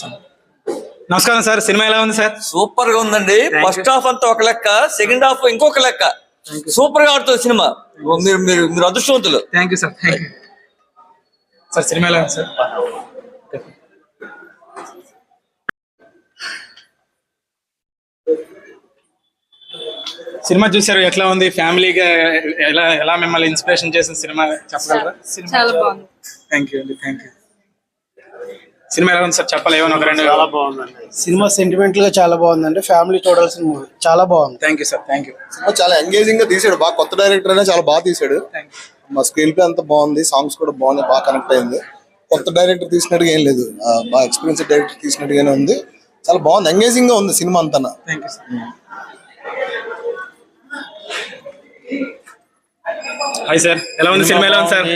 Sir నమస్కారం sir. Cinema ఎలా ఉంది సార్? సూపర్ గా ఉందండి. ఫస్ట్ హాఫ్ అంతా ఒక లెక్క, సెకండ్ హాఫ్ ఇంకొక లెక్క. సూపర్ గా ఆడుతుంది సినిమా. మీరు మీరు మీరు అదృష్టవంతులు. Thank you sir. Thank you sir. Cinema ఎలా ఉంది సార్? సినిమా చూసారు, ఎట్లా ఉంది? ఫ్యామిలీగా ఎలా ఎలా మిమ్మల్ని ఇన్స్పిరేషన్ చేసిన సినిమా చెప్పగలరా? చాలా బాగుంది. థ్యాంక్ యూ అండి. Thank you. సినిమా ఎలా ఉంది సార్? చెప్పాలి ఏమన్నా ఒక రెండు. చాలా బాగుందండి సినిమా. సెంటిమెంటల్ గా చాలా బాగుందండి. ఫ్యామిలీ చూడాల్సిన మూవీ. చాలా బాగుంది. Thank you sir. Thank you. Cinema చాలా ఎంగేజింగ్ గా తీసాడు. బాగా కొత్త డైరెక్టర్ అయినా చాలా బాగా తీసాడు. మా స్క్రీన్ ప్లే అంతా బాగుంది. సాంగ్స్ కూడా బాగుంది. బాగా కనెక్ట్ అయింది. కొత్త డైరెక్టర్ తీసినట్టుగా ఏం లేదు. బాగా ఎక్స్పీరియన్స్ డైరెక్టర్ తీసినట్టుగానే ఉంది. చాలా బాగుంది. ఎంగేజింగ్ గా ఉంది సినిమా అంతా. Thank you sir. Hi sir, ఎలా ఉంది సినిమా? ఎలా ఉంది సార్?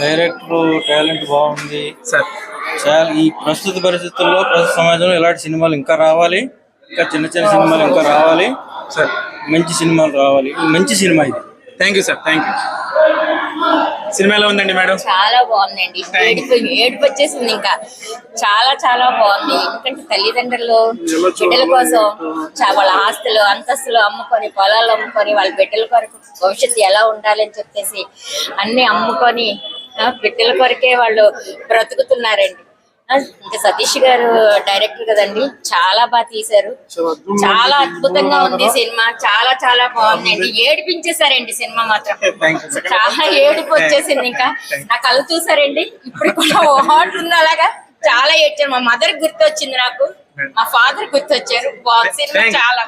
డైరెక్టర్ టాలెంట్ బాగుంది సార్. చాలా ఈ ప్రస్తుత పరిస్థితుల్లో ప్రస్తుత సమాజంలో ఇలాంటి సినిమాలు ఇంకా రావాలి. ఇంకా చిన్న చిన్న సినిమాలు ఇంకా రావాలి సార్. మంచి సినిమాలు రావాలి. మంచి సినిమా ఇది. Thank you sir. Thank you. Cinema ఎలా ఉందండి మేడం? చాలా బాగుందండి. ఏడుపు వచ్చేసింది. ఇంకా చాలా చాలా బాగుంది. ఎందుకంటే తల్లిదండ్రులు బిడ్డల కోసం వాళ్ళ ఆస్తులు అంతస్తులు అమ్ముకొని, పొలాలు అమ్ముకొని, వాళ్ళ బిడ్డల కొరకు భవిష్యత్తు ఎలా ఉండాలని చెప్పేసి అన్ని అమ్ముకొని బిడ్డల కొరకే వాళ్ళు బ్రతుకుతున్నారండి. ఇంకా సతీష్ గారు డైరెక్టర్ కదండి, చాలా బాగా తీశారు. చాలా అద్భుతంగా ఉంది సినిమా. చాలా చాలా బాగుందండి. ఏడిపించేశారండి సినిమా మాత్రం. చాలా ఏడుపు వచ్చేసింది. ఇంకా నా కళ్ళు చూసారండి, ఇప్పుడు కూడా వాటర్ ఉంది అలాగా. చాలా ఏడ్చారు. మా మదర్ గుర్తొచ్చింది నాకు, మా ఫాదర్ గుర్తొచ్చారు. బాగుంది సినిమా చాలా.